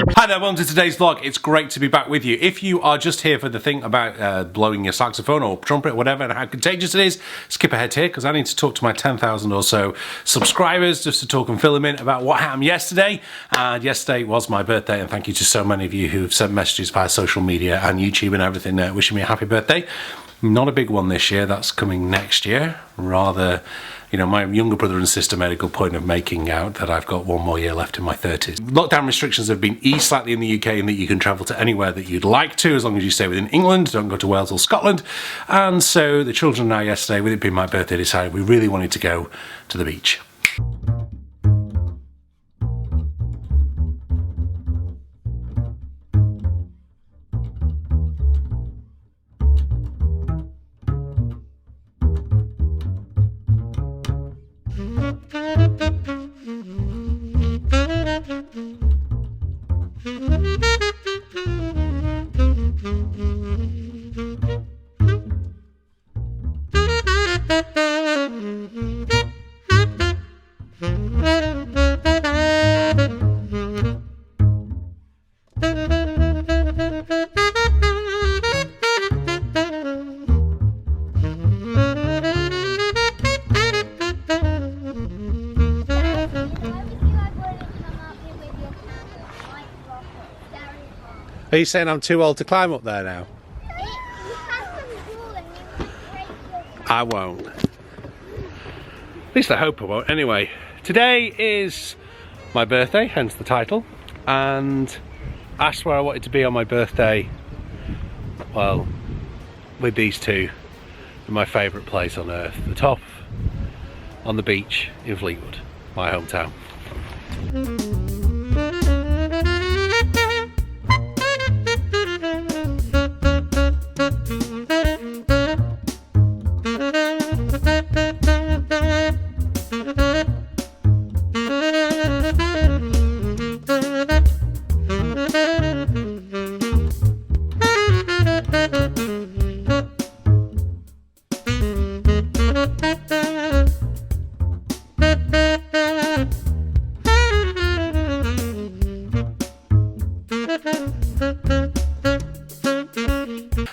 Hi there, welcome to today's vlog. It's great to be back with you. If you are just here for the thing about blowing your saxophone or trumpet, whatever, and how contagious it is, skip ahead here because I need to talk to my 10,000 or so subscribers just to talk and fill them in about what happened yesterday. And yesterday was my birthday, and thank you to so many of you who have sent messages via social media and YouTube and everything wishing me a happy birthday. Not a big one this year, that's coming next year. Rather, you know, my younger brother and sister made a good point of making out that I've got one more year left in my 30s. Lockdown restrictions have been eased slightly in the UK in that you can travel to anywhere that you'd like to, as long as you stay within England, don't go to Wales or Scotland. And so the children and I yesterday, with it being my birthday, decided we really wanted to go to the beach. Are you saying I'm too old to climb up there now? I won't. At least I hope I won't. Anyway, today is my birthday, hence the title, and asked where I wanted to be on my birthday. Well, with these two in my favourite place on earth, the top on the beach in Fleetwood, my hometown.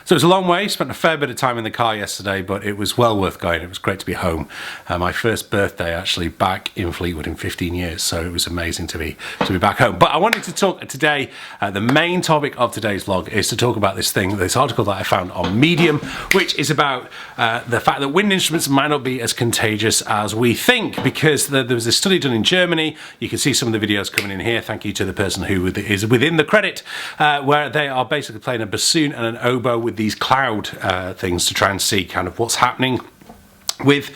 So it was a long way, spent a fair bit of time in the car yesterday, but it was well worth going. It was great to be home. My first birthday actually back in Fleetwood in 15 years, so it was amazing to be back home. But I wanted to talk today, the main topic of today's vlog is to talk about this article that I found on Medium, which is about the fact that wind instruments might not be as contagious as we think, because there was a study done in Germany. You can see some of the videos coming in here. Thank you to the person who is within the credit, where they are basically playing a bassoon and an oboe with these cloud things to try and see kind of what's happening with,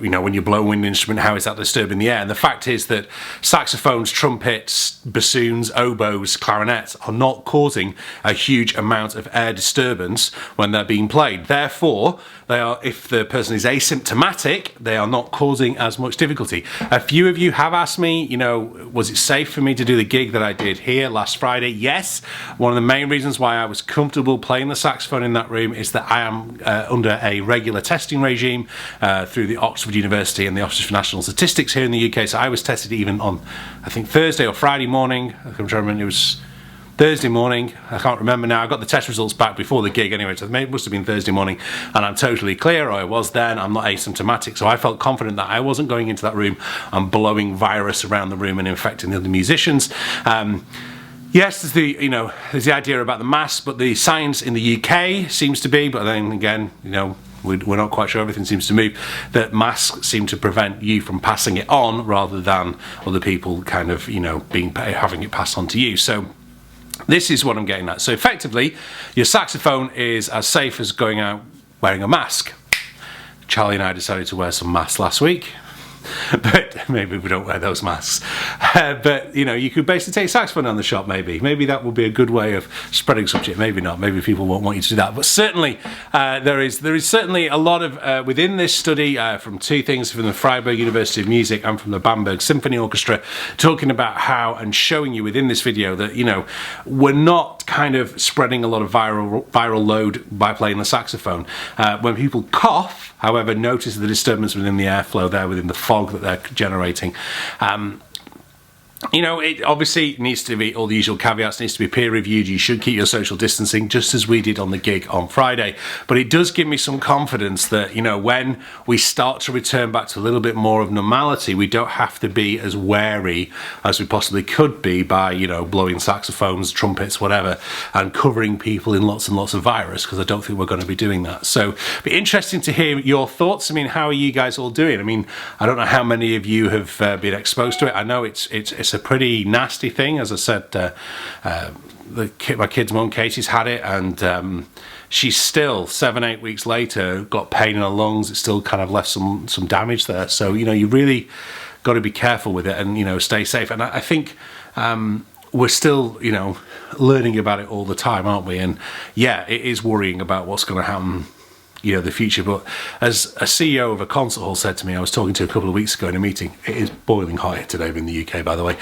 you know, when you blow a wind instrument, how is that disturbing the air? And the fact is that saxophones, trumpets, bassoons, oboes, clarinets are not causing a huge amount of air disturbance when they're being played. Therefore, they are, if the person is asymptomatic, they are not causing as much difficulty. A few of you have asked me, you know, was it safe for me to do the gig that I did here last Friday? Yes. One of the main reasons why I was comfortable playing the saxophone in that room is that I am under a regular testing regime through the Oxford University and the Office for National Statistics here in the UK. So I was tested even on, I think, Thursday or Friday morning. I'm trying to remember, it was Thursday morning, I can't remember now. I got the test results back before the gig anyway, so it must have been Thursday morning, and I'm totally clear, or I was then. I'm not asymptomatic, so I felt confident that I wasn't going into that room and blowing virus around the room and infecting the other musicians. Yes, there's the idea about the mask, but the science in the UK seems to be, but then again, you know, we're not quite sure, everything seems to move, that masks seem to prevent you from passing it on rather than other people kind of, you know, having it passed on to you. So this is what I'm getting at. So effectively, your saxophone is as safe as going out wearing a mask. Charlie and I decided to wear some masks last week. but maybe we don't wear those masks. But you know, you could basically take saxophone down the shop. Maybe that would be a good way of spreading subject. Maybe not. Maybe people won't want you to do that. But certainly, there is certainly a lot of within this study from two things, from the Freiburg University of Music and from the Bamberg Symphony Orchestra, talking about how, and showing you within this video that, you know, we're not kind of spreading a lot of viral load by playing the saxophone. When people cough, however, notice the disturbance within the airflow there, within the fog that they're generating. You know, it obviously needs to be, all the usual caveats, needs to be peer reviewed. You should keep your social distancing, just as we did on the gig on Friday. But it does give me some confidence that, you know, when we start to return back to a little bit more of normality, we don't have to be as wary as we possibly could be by, you know, blowing saxophones, trumpets, whatever, and covering people in lots and lots of virus, because I don't think we're going to be doing that. So it'd be interesting to hear your thoughts. I mean, how are you guys all doing? I mean, I don't know how many of you have been exposed to it. I know it's a pretty nasty thing. As I said, my kid's mum Katie's had it, and she's still 7-8 weeks later got pain in her lungs. It's still kind of left some damage there. So, you know, you really got to be careful with it and, you know, stay safe. And I think we're still, you know, learning about it all the time, aren't we? And yeah, it is worrying about what's going to happen, you know, the future. But as a CEO of a concert hall said to me, I was talking to a couple of weeks ago in a meeting, it is boiling hot here today in the UK, by the way.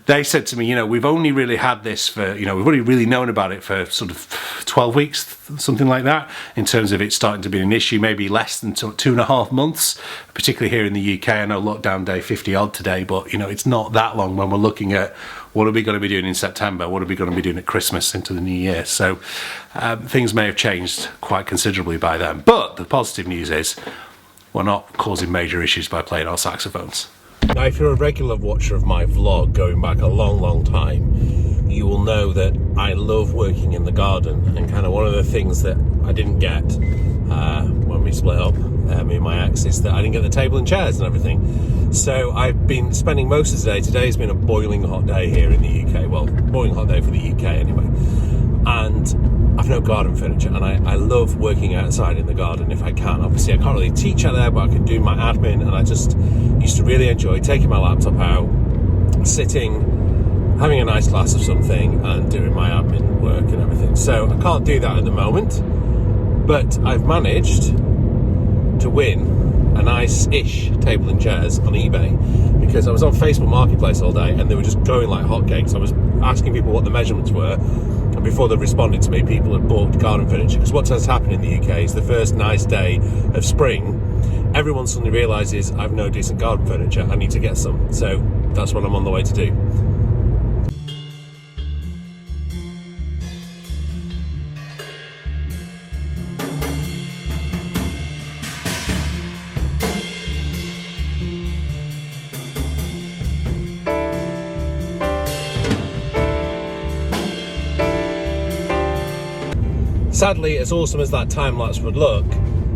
They said to me, you know, we've only really had this for, you know, we've only really known about it for sort of 12 weeks, something like that, in terms of it starting to be an issue, maybe less than 2.5 months, particularly here in the UK. I know lockdown day 50 odd today, but, you know, it's not that long when we're looking at what are we going to be doing in September, what are we going to be doing at Christmas into the new year. So things may have changed quite considerably by then. But the positive news is we're not causing major issues by playing our saxophones. Now, if you're a regular watcher of my vlog going back a long time, you will know that I love working in the garden, and kind of one of the things that I didn't get when we split up, me and my ex, is that I didn't get the table and chairs and everything. So I've been spending most of the day. Today's been a boiling hot day here in the UK. Well, boiling hot day for the UK anyway. And I've no garden furniture, and I love working outside in the garden if I can. Obviously, I can't really teach out there, but I can do my admin, and I just used to really enjoy taking my laptop out, sitting, having a nice glass of something, and doing my admin work and everything. So I can't do that at the moment, but I've managed to win a nice-ish table and chairs on eBay, because I was on Facebook Marketplace all day and they were just going like hotcakes. I was asking people what the measurements were, and before they responded to me, people had bought garden furniture. Because what has happened in the UK is the first nice day of spring, everyone suddenly realises I've no decent garden furniture, I need to get some. So that's what I'm on the way to do. Sadly, as awesome as that time-lapse would look,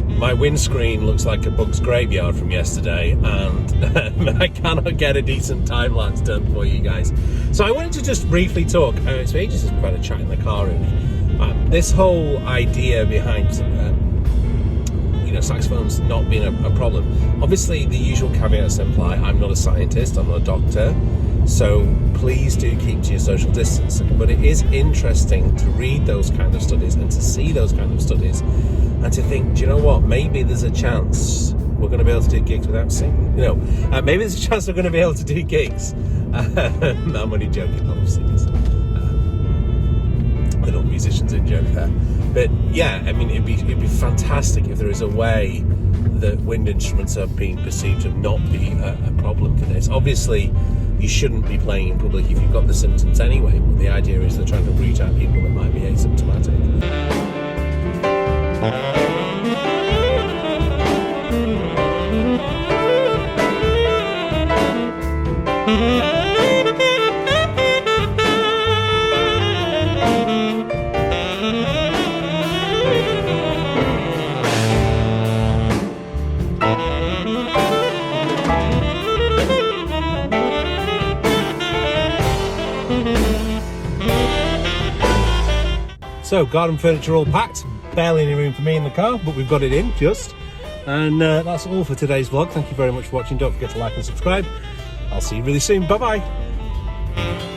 my windscreen looks like a bug's graveyard from yesterday, and I cannot get a decent time-lapse done for you guys. So I wanted to just briefly talk, it's ages since we've had a chat in the car really, this whole idea behind you know, saxophones not being a problem. Obviously, the usual caveats apply. I'm not a scientist, I'm not a doctor, so please do keep to your social distancing. But it is interesting to read those kind of studies and to see those kind of studies and to think, do you know what, maybe there's a chance we're going to be able to do gigs without singing. You know, maybe there's a chance we're going to be able to do gigs. I'm only joking, I love singers. Little musicians in joke there. But yeah, I mean, it'd be fantastic if there is a way that wind instruments are being perceived to not be a problem for this. Obviously, you shouldn't be playing in public if you've got the symptoms anyway, but the idea is they're trying to root out people that might be asymptomatic. So, garden furniture all packed, barely any room for me in the car, but we've got it in just. And that's all for today's vlog. Thank you very much for watching. Don't forget to like and subscribe. I'll see you really soon. Bye bye.